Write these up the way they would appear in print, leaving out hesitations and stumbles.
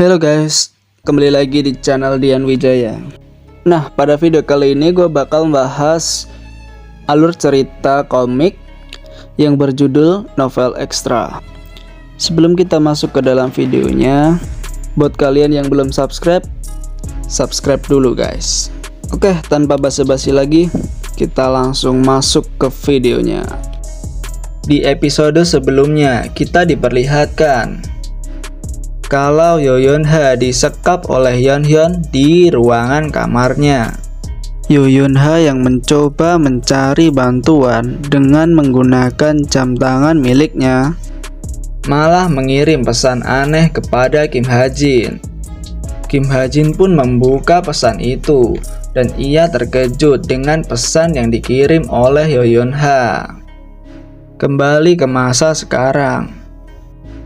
Halo guys, kembali lagi di channel Dian Wijaya. Nah, pada video kali ini gue bakal membahas alur cerita komik yang berjudul Novel Extra. Sebelum kita masuk ke dalam videonya, buat kalian yang belum subscribe dulu guys. Oke, tanpa basa-basi lagi, kita langsung masuk ke videonya. Di episode sebelumnya, kita diperlihatkan kalau Yoyonha disekap oleh Yeonhyun di ruangan kamarnya. Yoyonha yang mencoba mencari bantuan dengan menggunakan jam tangan miliknya malah mengirim pesan aneh kepada Kim Ha-jin. Kim Ha-jin pun membuka pesan itu dan ia terkejut dengan pesan yang dikirim oleh Yoyonha. Kembali ke masa sekarang.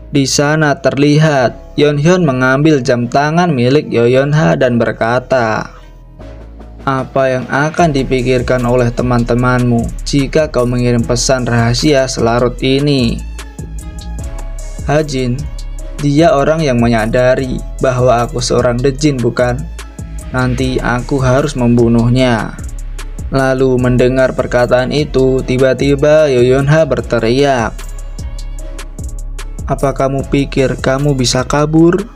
Di sana terlihat Yeonhyun mengambil jam tangan milik Yoyonha dan berkata, "Apa yang akan dipikirkan oleh teman-temanmu jika kau mengirim pesan rahasia selarut ini?" Ha-jin, dia orang yang menyadari bahwa aku seorang dejin bukan? Nanti aku harus membunuhnya. Lalu mendengar perkataan itu, tiba-tiba Yoyonha berteriak, "Apa kamu pikir kamu bisa kabur?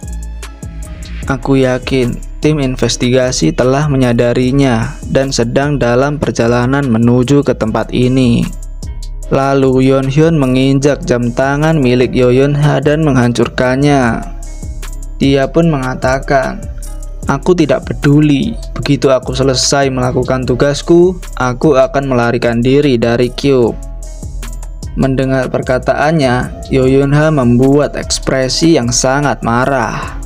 Aku yakin tim investigasi telah menyadarinya dan sedang dalam perjalanan menuju ke tempat ini." Lalu Yeonhyun menginjak jam tangan milik Yoyonha dan menghancurkannya. Dia pun mengatakan, "Aku tidak peduli. Begitu aku selesai melakukan tugasku, aku akan melarikan diri dari Cube." Mendengar perkataannya, Yoyonha membuat ekspresi yang sangat marah.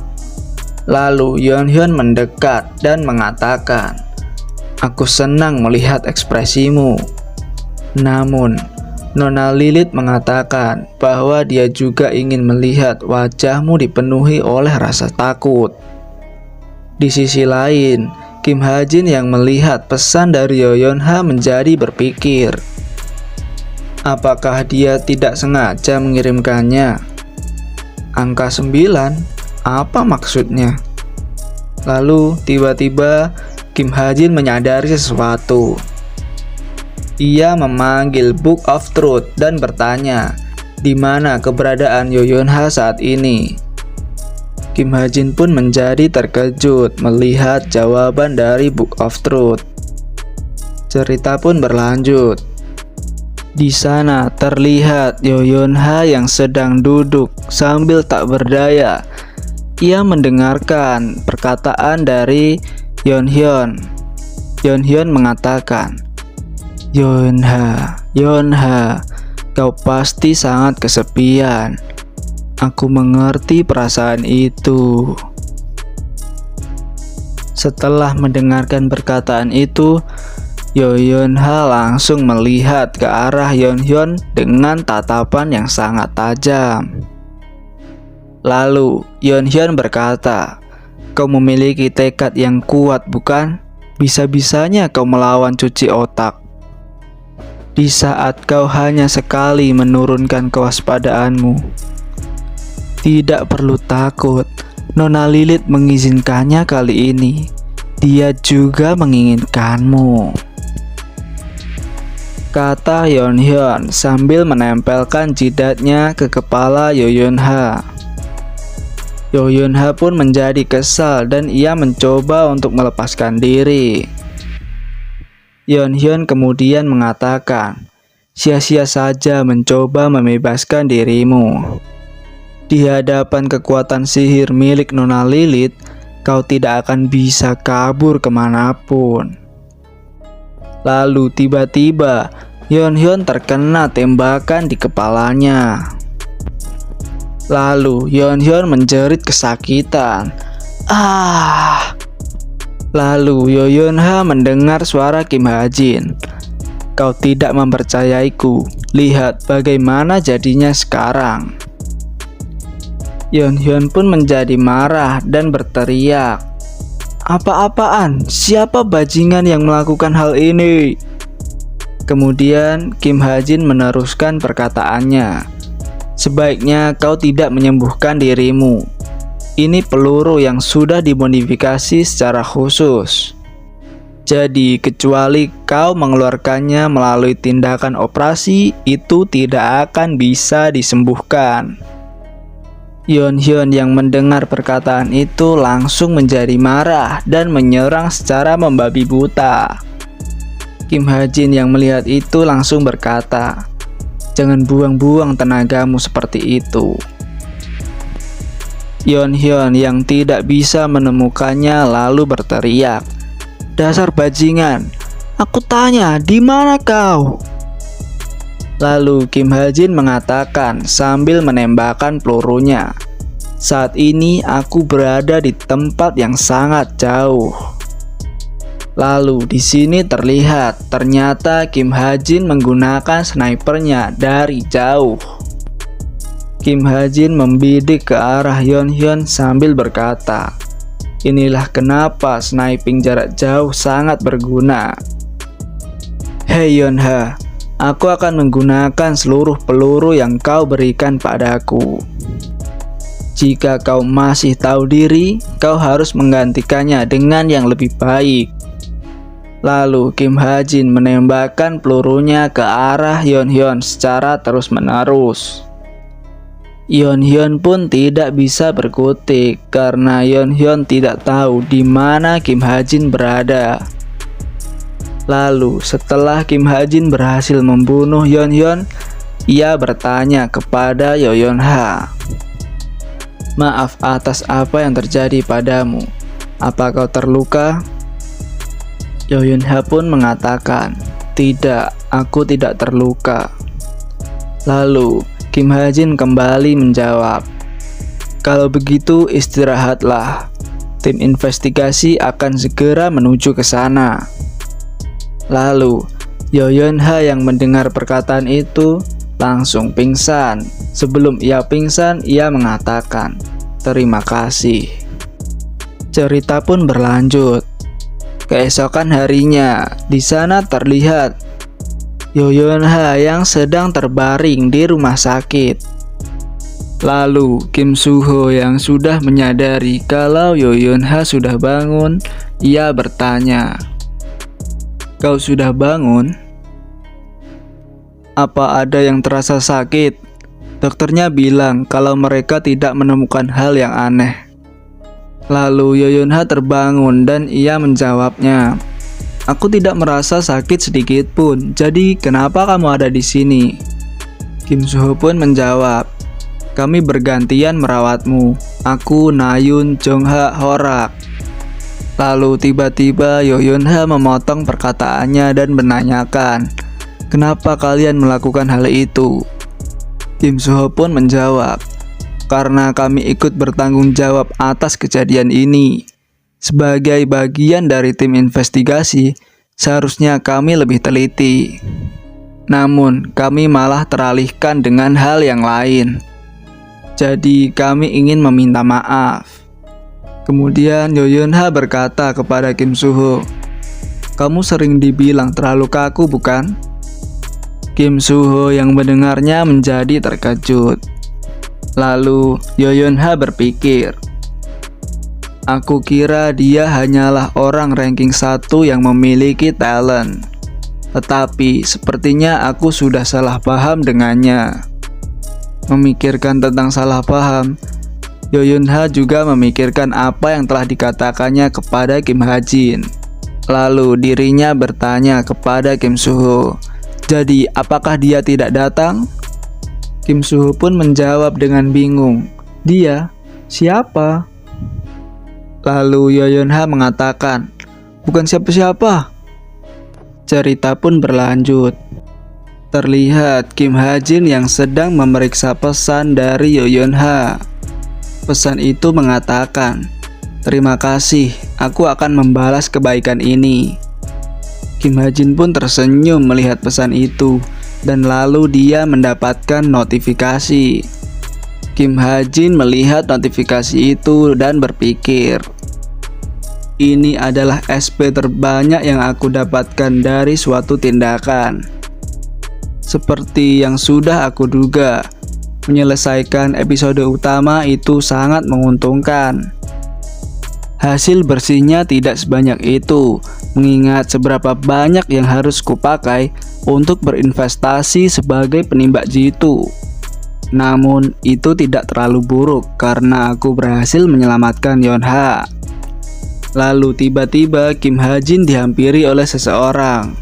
Lalu Yeonhyun mendekat dan mengatakan, "Aku senang melihat ekspresimu." Namun, Nona Lilith mengatakan bahwa dia juga ingin melihat wajahmu dipenuhi oleh rasa takut. Di sisi lain, Kim Ha-jin yang melihat pesan dari Yoyonha menjadi berpikir, apakah dia tidak sengaja mengirimkannya? Angka 9, apa maksudnya? Lalu tiba-tiba Kim Ha-jin menyadari sesuatu. Ia memanggil Book of Truth dan bertanya, di mana keberadaan Yoyonha saat ini? Kim Ha-jin pun menjadi terkejut melihat jawaban dari Book of Truth. Cerita pun berlanjut. Di sana terlihat Yoyonha yang sedang duduk sambil tak berdaya. Ia mendengarkan perkataan dari Yeonhyun. Yeonhyun mengatakan, Yeonha, kau pasti sangat kesepian. Aku mengerti perasaan itu." Setelah mendengarkan perkataan itu, Yoyonha langsung melihat ke arah Yeonhyun dengan tatapan yang sangat tajam. Lalu Yeonhyun berkata, "Kau memiliki tekad yang kuat bukan? Bisa-bisanya kau melawan cuci otak. Di saat kau hanya sekali menurunkan kewaspadaanmu. Tidak perlu takut, Nona Lilith mengizinkannya kali ini. Dia juga menginginkanmu," kata Yeonhyun sambil menempelkan jidatnya ke kepala Yoyonha. Yoyonha pun menjadi kesal dan ia mencoba untuk melepaskan diri. Yeonhyun kemudian mengatakan, "Sia-sia saja mencoba membebaskan dirimu. Di hadapan kekuatan sihir milik Nona Lilith, kau tidak akan bisa kabur kemanapun." Lalu tiba-tiba Yeonhyun terkena tembakan di kepalanya. Lalu Yeonhyun menjerit kesakitan. Lalu Yoyonha mendengar suara Kim Ha-jin. "Kau tidak mempercayaiku. Lihat bagaimana jadinya sekarang." Yeonhyun pun menjadi marah dan berteriak, "Apa-apaan? Siapa bajingan yang melakukan hal ini?" Kemudian Kim Ha-jin meneruskan perkataannya, "Sebaiknya kau tidak menyembuhkan dirimu. ini peluru yang sudah dimodifikasi secara khusus. Jadi, kecuali kau mengeluarkannya melalui tindakan operasi, itu tidak akan bisa disembuhkan. Yeon-hyun yang mendengar perkataan itu langsung menjadi marah dan menyerang secara membabi buta. Kim Ha-jin yang melihat itu langsung berkata, "Jangan buang-buang tenagamu seperti itu." Yeon-hyun yang tidak bisa menemukannya lalu berteriak, "Dasar bajingan, aku tanya, di mana kau?" Lalu Kim Ha-jin mengatakan sambil menembakkan pelurunya, "Saat ini aku berada di tempat yang sangat jauh." Lalu di sini terlihat ternyata Kim Ha-jin menggunakan snipernya dari jauh. Kim Ha-jin membidik ke arah Yeon-hyun sambil berkata, "Inilah kenapa sniping jarak jauh sangat berguna. Hei Yeon-ha, aku akan menggunakan seluruh peluru yang kau berikan padaku. Jika kau masih tahu diri, kau harus menggantikannya dengan yang lebih baik." Lalu Kim Ha-jin menembakkan pelurunya ke arah Yeon-hyun secara terus-menerus. Yeon-hyun pun tidak bisa berkutik karena Yeon-hyun tidak tahu di mana Kim Ha-jin berada. Lalu setelah Kim Ha-jin berhasil membunuh Yeon-hyun, ia bertanya kepada Yeon-ha, "Maaf atas apa yang terjadi padamu. Apa kau terluka?" Yeon-ha pun mengatakan, "Tidak, aku tidak terluka." Lalu Kim Ha-jin kembali menjawab, "Kalau begitu istirahatlah. Tim investigasi akan segera menuju ke sana." Lalu Yeon-ha yang mendengar perkataan itu langsung pingsan. Sebelum ia pingsan, ia mengatakan, "Terima kasih." Cerita pun berlanjut. Keesokan harinya, di sana terlihat Yeon-ha yang sedang terbaring di rumah sakit. Lalu Kim Soo-ho yang sudah menyadari kalau Yeon-ha sudah bangun, ia bertanya, "Kau sudah bangun? Apa ada yang terasa sakit? Dokternya bilang kalau mereka tidak menemukan hal yang aneh." Lalu Yeon-ha terbangun dan ia menjawabnya, "Aku tidak merasa sakit sedikit pun, jadi kenapa kamu ada di sini?" Kim Soo-ho pun menjawab, "Kami bergantian merawatmu. Aku Nayun Jongha Horak." Lalu tiba-tiba Yeon-ha memotong perkataannya dan menanyakan, "Kenapa kalian melakukan hal itu?" Kim Soo-ho pun menjawab, "Karena kami ikut bertanggung jawab atas kejadian ini. Sebagai bagian dari tim investigasi, seharusnya kami lebih teliti. Namun, kami malah teralihkan dengan hal yang lain. Jadi, kami ingin meminta maaf." Kemudian Yeon-ha berkata kepada Kim Soo-ho, "Kamu sering dibilang terlalu kaku, bukan?" Kim Soo-ho yang mendengarnya menjadi terkejut. Lalu Yeon-ha berpikir, "Aku kira dia hanyalah orang ranking 1 yang memiliki talent. Tetapi sepertinya aku sudah salah paham dengannya." Memikirkan tentang salah paham, Yeon-ha juga memikirkan apa yang telah dikatakannya kepada Kim Ha-jin. Lalu dirinya bertanya kepada Kim Soo-ho, "Jadi apakah dia tidak datang?" Kim Soo-ho pun menjawab dengan bingung, "Dia? Siapa?" Lalu Yeon-ha mengatakan, "Bukan siapa-siapa." Cerita pun berlanjut. Terlihat Kim Ha-jin yang sedang memeriksa pesan dari Yeon-ha. Pesan itu mengatakan, "Terima kasih, aku akan membalas kebaikan ini." Kim Ha-jin pun tersenyum melihat pesan itu, dan lalu dia mendapatkan notifikasi. Kim Ha-jin melihat notifikasi itu dan berpikir, "Ini adalah SP terbanyak yang aku dapatkan dari suatu tindakan. Seperti yang sudah aku duga, Menyelesaikan episode utama itu sangat menguntungkan. Hasil bersihnya tidak sebanyak itu, mengingat seberapa banyak yang harus kupakai untuk berinvestasi sebagai penimba jitu. Namun itu tidak terlalu buruk karena aku berhasil menyelamatkan Yonha. Lalu tiba-tiba Kim Ha-jin dihampiri oleh seseorang.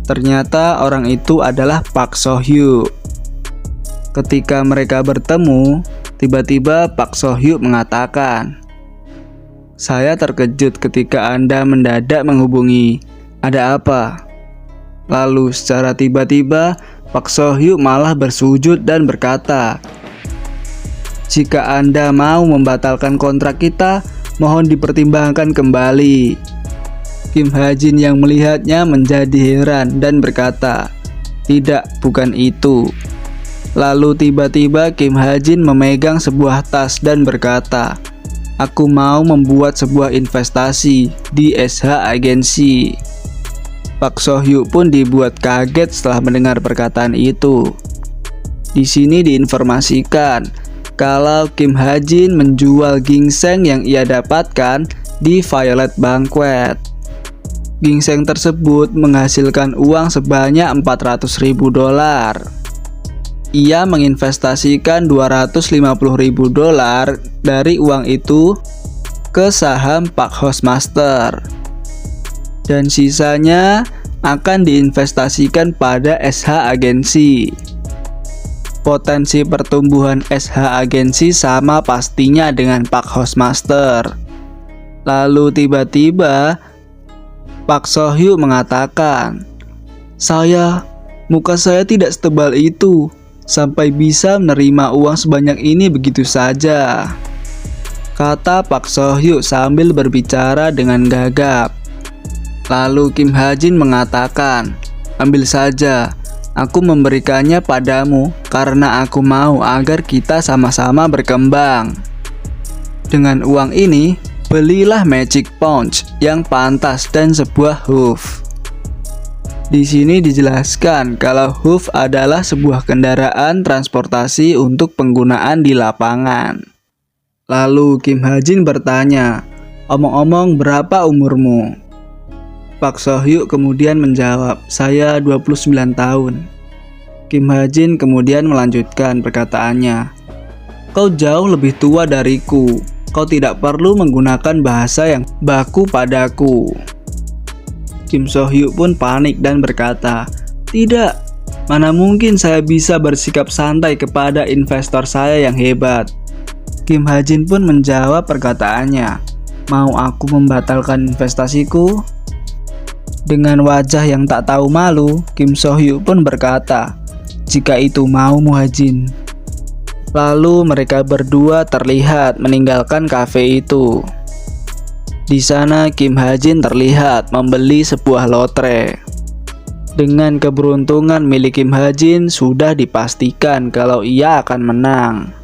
Ternyata orang itu adalah Park So-hyuk. Ketika mereka bertemu, tiba-tiba Park So-hyuk mengatakan, "Saya terkejut ketika Anda mendadak menghubungi. Ada apa?" Lalu secara tiba-tiba Park So-hyuk malah bersujud dan berkata, "Jika Anda mau membatalkan kontrak kita, mohon dipertimbangkan kembali." Kim Ha-jin yang melihatnya menjadi heran dan berkata, "Tidak, bukan itu." Lalu tiba-tiba Kim Ha-jin memegang sebuah tas dan berkata, "Aku mau membuat sebuah investasi di SH Agency." Park So-hyuk pun dibuat kaget setelah mendengar perkataan itu. Di sini diinformasikan kalau Kim Ha-jin menjual ginseng yang ia dapatkan di Violet Banquet. Ginseng tersebut menghasilkan uang sebanyak $400.000. Ia menginvestasikan $250.000 dari uang itu ke saham Park Housemaster, dan sisanya akan diinvestasikan pada SH Agency. Potensi pertumbuhan SH Agency sama pastinya dengan Park Housemaster. Lalu tiba-tiba Park So-hyuk mengatakan, muka saya tidak setebal itu sampai bisa menerima uang sebanyak ini begitu saja," kata Park So-hyuk sambil berbicara dengan gagap. Lalu Kim Ha-jin mengatakan, "Ambil saja, aku memberikannya padamu karena aku mau agar kita sama-sama berkembang. Dengan uang ini, belilah Magic Punch yang pantas dan sebuah hoof." Di sini dijelaskan kalau hoof adalah sebuah kendaraan transportasi untuk penggunaan di lapangan. Lalu Kim Ha-jin bertanya, "Omong-omong, berapa umurmu?" Park So-hyuk kemudian menjawab, "Saya 29 tahun." Kim Ha-jin kemudian melanjutkan perkataannya, "Kau jauh lebih tua dariku. Kau tidak perlu menggunakan bahasa yang baku padaku." Kim So-hyuk pun panik dan berkata, "Tidak, mana mungkin saya bisa bersikap santai kepada investor saya yang hebat." Kim Ha-jin pun menjawab perkataannya, "Mau aku membatalkan investasiku?" Dengan wajah yang tak tahu malu, Kim So-hyuk pun berkata, "Jika itu maumu Ha-jin." Lalu mereka berdua terlihat meninggalkan kafe itu. Di sana Kim Ha-jin terlihat membeli sebuah lotre. Dengan keberuntungan milik Kim Ha-jin sudah dipastikan kalau ia akan menang.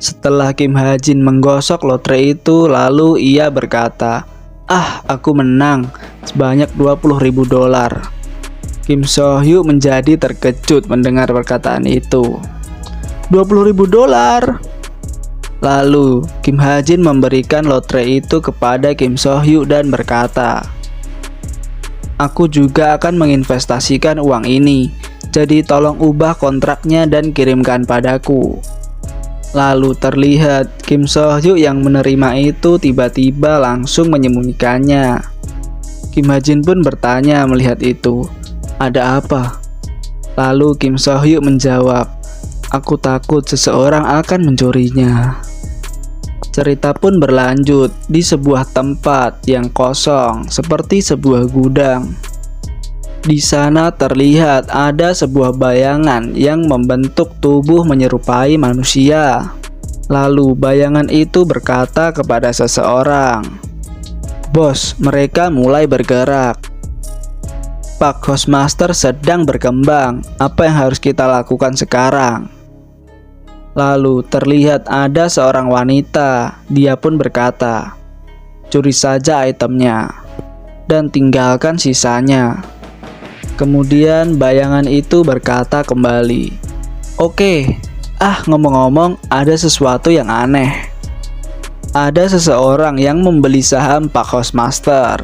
Setelah Kim Ha-jin menggosok lotre itu, lalu ia berkata, Aku menang sebanyak $20.000. Kim So-hyuk menjadi terkejut mendengar perkataan itu. $20.000? Lalu Kim Ha-jin memberikan lotre itu kepada Kim So-hyuk dan berkata, "Aku juga akan menginvestasikan uang ini, jadi tolong ubah kontraknya dan kirimkan padaku." Lalu terlihat Kim So-hyuk yang menerima itu tiba-tiba langsung menyembunyikannya. Kim Ha-jin pun bertanya melihat itu, "Ada apa?" Lalu Kim So-hyuk menjawab, "Aku takut seseorang akan mencurinya." Cerita pun berlanjut di sebuah tempat yang kosong seperti sebuah gudang. Di sana terlihat ada sebuah bayangan yang membentuk tubuh menyerupai manusia. Lalu bayangan itu berkata kepada seseorang, "Bos, mereka mulai bergerak. Park Housemaster sedang berkembang. Apa yang harus kita lakukan sekarang?" Lalu terlihat ada seorang wanita. Dia pun berkata, "Curi saja itemnya dan tinggalkan sisanya." Kemudian bayangan itu berkata kembali, "Oke, Ngomong-ngomong, ada sesuatu yang aneh. Ada seseorang yang membeli saham Pak Hostmaster.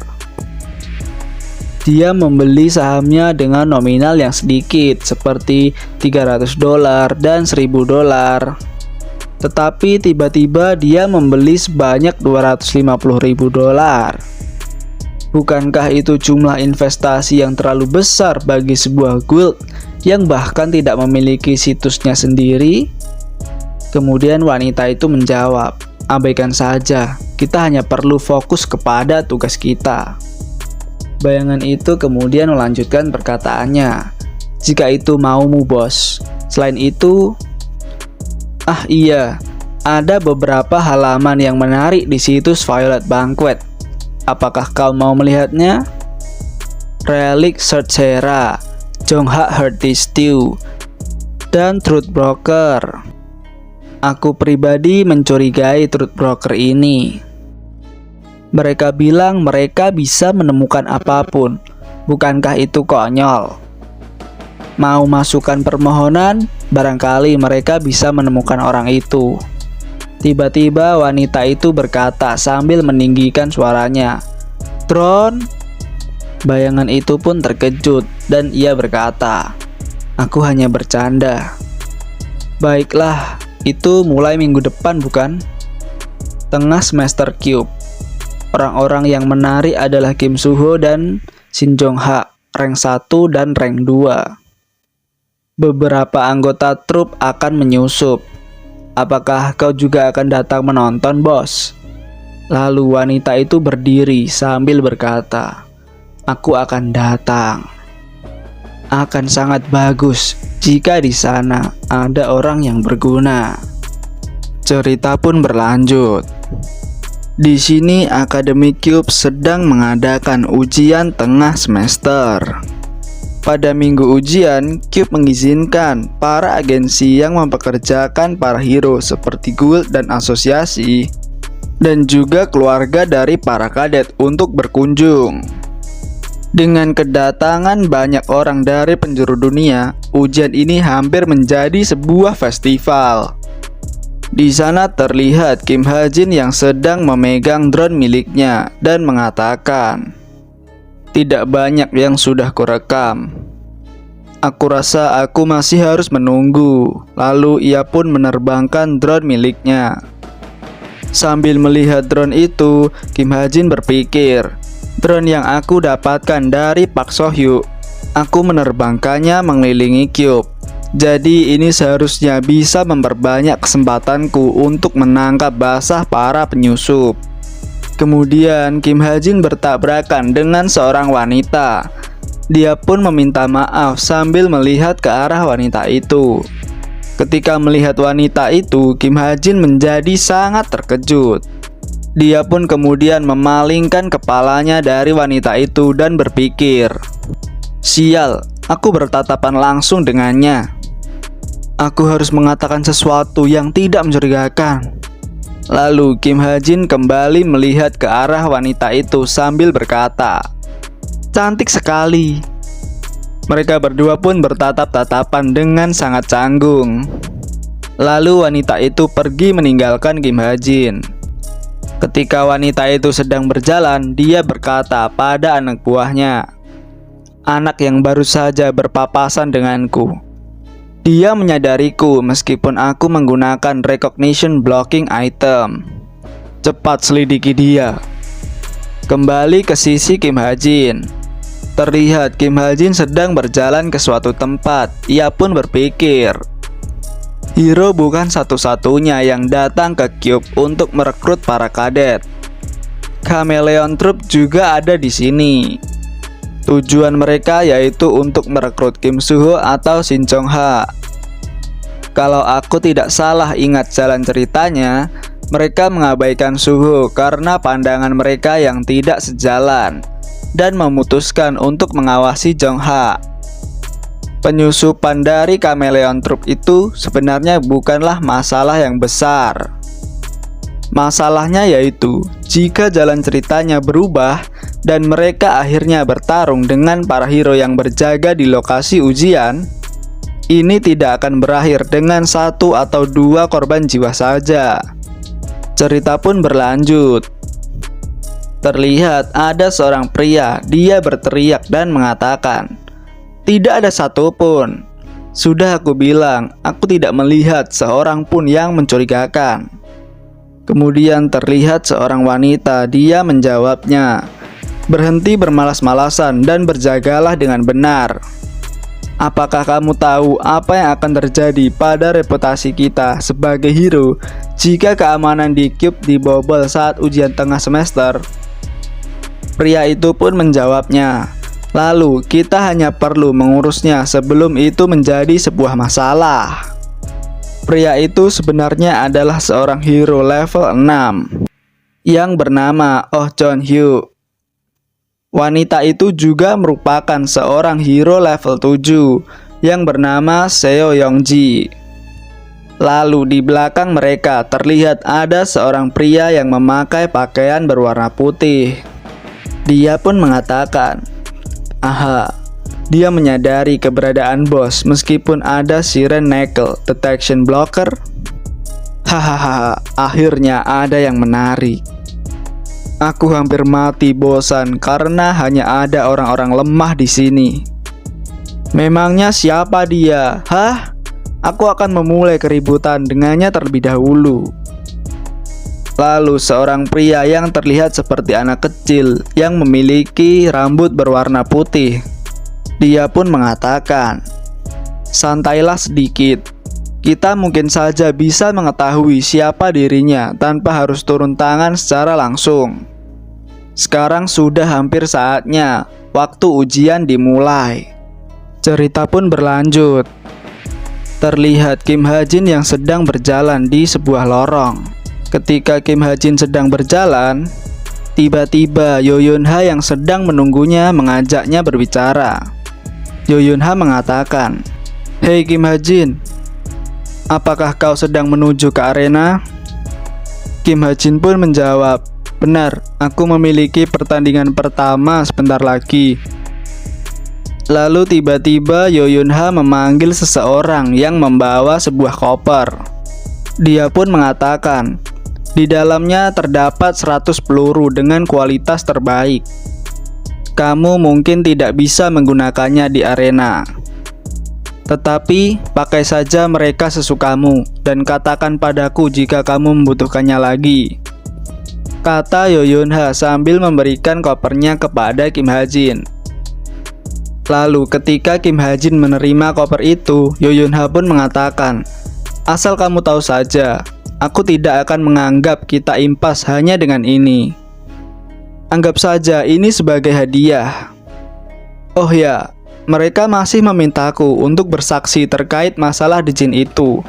Dia membeli sahamnya dengan nominal yang sedikit, seperti $300 dan $1.000. Tetapi tiba-tiba dia membeli sebanyak $250.000. Bukankah itu jumlah investasi yang terlalu besar bagi sebuah guild yang bahkan tidak memiliki situsnya sendiri? Kemudian wanita itu menjawab, "Abaikan saja, kita hanya perlu fokus kepada tugas kita." Bayangan itu kemudian melanjutkan perkataannya, "Jika itu maumu, bos. Selain itu, iya, ada beberapa halaman yang menarik di situs Violet Banquet. Apakah kau mau melihatnya? Relic Sorcerer, Jongha Hearty Stew, dan Truth Broker. Aku pribadi mencurigai Truth Broker ini. Mereka bilang mereka bisa menemukan apapun. Bukankah itu konyol? Mau masukkan permohonan? Barangkali mereka bisa menemukan orang itu." Tiba-tiba wanita itu berkata sambil meninggikan suaranya, "Tron?" Bayangan itu pun terkejut dan ia berkata, "Aku hanya bercanda." "Baiklah, itu mulai minggu depan bukan?" Tengah semester Cube. Orang-orang yang menarik adalah Kim Suho dan Shin Jong-ha, rank 1 dan rank 2. Beberapa anggota trup akan menyusup. "Apakah kau juga akan datang menonton, bos?" Lalu wanita itu berdiri sambil berkata, "Aku akan datang. Akan sangat bagus jika di sana ada orang yang berguna." Cerita pun berlanjut. Di sini Akademi Cube sedang mengadakan ujian tengah semester. Pada minggu ujian, Cube mengizinkan para agensi yang mempekerjakan para hero seperti guild dan asosiasi, dan juga keluarga dari para kadet untuk berkunjung. Dengan kedatangan banyak orang dari penjuru dunia, ujian ini hampir menjadi sebuah festival. Di sana terlihat Kim Ha-jin yang sedang memegang drone miliknya dan mengatakan, "Tidak banyak yang sudah kurekam. Aku rasa aku masih harus menunggu." Lalu ia pun menerbangkan drone miliknya. Sambil melihat drone itu, Kim Ha-jin berpikir, "Drone yang aku dapatkan dari Pak So-hyuk, aku menerbangkannya mengelilingi Cube. Jadi ini seharusnya bisa memperbanyak kesempatanku untuk menangkap basah para penyusup." Kemudian Kim Ha-jin bertabrakan dengan seorang wanita. Dia pun meminta maaf sambil melihat ke arah wanita itu. Ketika melihat wanita itu, Kim Ha-jin menjadi sangat terkejut. Dia pun kemudian memalingkan kepalanya dari wanita itu dan berpikir, "Sial, aku bertatapan langsung dengannya. Aku harus mengatakan sesuatu yang tidak mencurigakan." Lalu Kim Ha-jin kembali melihat ke arah wanita itu sambil berkata, "Cantik sekali." Mereka berdua pun bertatap-tatapan dengan sangat canggung. Lalu wanita itu pergi meninggalkan Kim Ha-jin. Ketika wanita itu sedang berjalan, dia berkata pada anak buahnya, "Anak yang baru saja berpapasan denganku. Dia menyadariku meskipun aku menggunakan recognition blocking item. Cepat selidiki dia." Kembali ke sisi Kim Ha-jin. Terlihat Kim Ha-jin sedang berjalan ke suatu tempat. Ia pun berpikir, hero bukan satu-satunya yang datang ke Cube untuk merekrut para kadet. Chameleon Troop juga ada di sini. Tujuan mereka yaitu untuk merekrut Kim Suho atau Shin Jong-ha. Kalau aku tidak salah ingat jalan ceritanya, mereka mengabaikan Suho karena pandangan mereka yang tidak sejalan dan memutuskan untuk mengawasi Jong-ha. Penyusupan dari Chameleon Troop itu sebenarnya bukanlah masalah yang besar. Masalahnya yaitu jika jalan ceritanya berubah dan mereka akhirnya bertarung dengan para hero yang berjaga di lokasi ujian, ini tidak akan berakhir dengan 1 atau 2 korban jiwa saja. Cerita pun berlanjut. Terlihat ada seorang pria, dia berteriak dan mengatakan, "Tidak ada satupun. Sudah aku bilang, aku tidak melihat seorang pun yang mencurigakan." Kemudian terlihat seorang wanita, dia menjawabnya, "Berhenti bermalas-malasan dan berjagalah dengan benar. Apakah kamu tahu apa yang akan terjadi pada reputasi kita sebagai hero jika keamanan di Cube dibobol saat ujian tengah semester?" Pria itu pun menjawabnya, "Lalu kita hanya perlu mengurusnya sebelum itu menjadi sebuah masalah." Pria itu sebenarnya adalah seorang hero level 6 yang bernama Oh Jong Hyuk. Wanita itu juga merupakan seorang hero level 7 yang bernama Seo Yongji. Lalu di belakang mereka terlihat ada seorang pria yang memakai pakaian berwarna putih. Dia pun mengatakan, "Aha, dia menyadari keberadaan bos meskipun ada siren nickel detection blocker." Hahaha, akhirnya ada yang menarik. Aku hampir mati bosan karena hanya ada orang-orang lemah di sini. Memangnya siapa dia? Hah? Aku akan memulai keributan dengannya terlebih dahulu. Lalu seorang pria yang terlihat seperti anak kecil yang memiliki rambut berwarna putih. Dia pun mengatakan, "Santailah sedikit. Kita mungkin saja bisa mengetahui siapa dirinya tanpa harus turun tangan secara langsung. Sekarang sudah hampir saatnya waktu ujian dimulai." Cerita pun berlanjut. Terlihat Kim Ha Jin yang sedang berjalan di sebuah lorong. Ketika Kim Ha Jin sedang berjalan, tiba-tiba Yo Yun Ha yang sedang menunggunya mengajaknya berbicara. Yo Yun Ha mengatakan, "Hei Kim Ha Jin, apakah kau sedang menuju ke arena?" Kim Ha Jin pun menjawab, "Benar, aku memiliki pertandingan pertama sebentar lagi." Lalu tiba-tiba Yo Yun Ha memanggil seseorang yang membawa sebuah koper. Dia pun mengatakan, "Di dalamnya terdapat 100 peluru dengan kualitas terbaik. Kamu mungkin tidak bisa menggunakannya di arena. Tetapi pakai saja mereka sesukamu dan katakan padaku jika kamu membutuhkannya lagi," kata Yo Yun Ha sambil memberikan kopernya kepada Kim Ha Jin. Lalu ketika Kim Ha Jin menerima koper itu, Yo Yun Ha pun mengatakan, "Asal kamu tahu saja, aku tidak akan menganggap kita impas hanya dengan ini. Anggap saja ini sebagai hadiah. Oh ya, mereka masih memintaku untuk bersaksi terkait masalah di jin itu.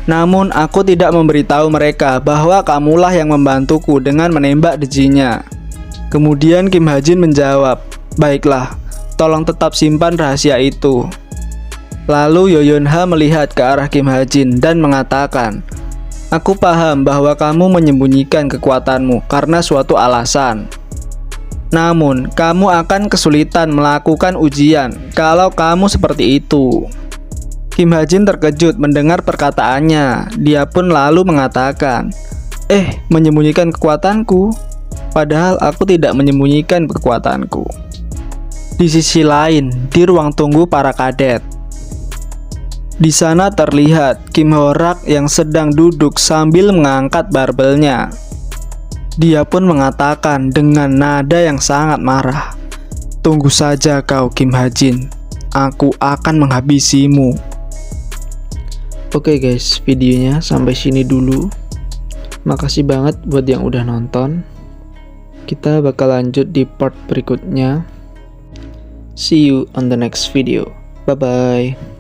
Namun aku tidak memberitahu mereka bahwa kamulah yang membantuku dengan menembak dejinya." Kemudian Kim Ha Jin menjawab, "Baiklah, tolong tetap simpan rahasia itu." Lalu Yo Yun Ha melihat ke arah Kim Ha Jin dan mengatakan, "Aku paham bahwa kamu menyembunyikan kekuatanmu karena suatu alasan. Namun, kamu akan kesulitan melakukan ujian kalau kamu seperti itu." Kim Ha Jin terkejut mendengar perkataannya. Dia pun lalu mengatakan, "Menyembunyikan kekuatanku? Padahal aku tidak menyembunyikan kekuatanku." Di sisi lain, di ruang tunggu para kadet, di sana terlihat Kim Ho Rak yang sedang duduk sambil mengangkat barbelnya. Dia pun mengatakan dengan nada yang sangat marah, "Tunggu saja kau Kim Ha Jin, aku akan menghabisimu." Oke guys, videonya sampai sini dulu. Makasih banget buat yang udah nonton. Kita bakal lanjut di part berikutnya. See you on the next video. Bye bye.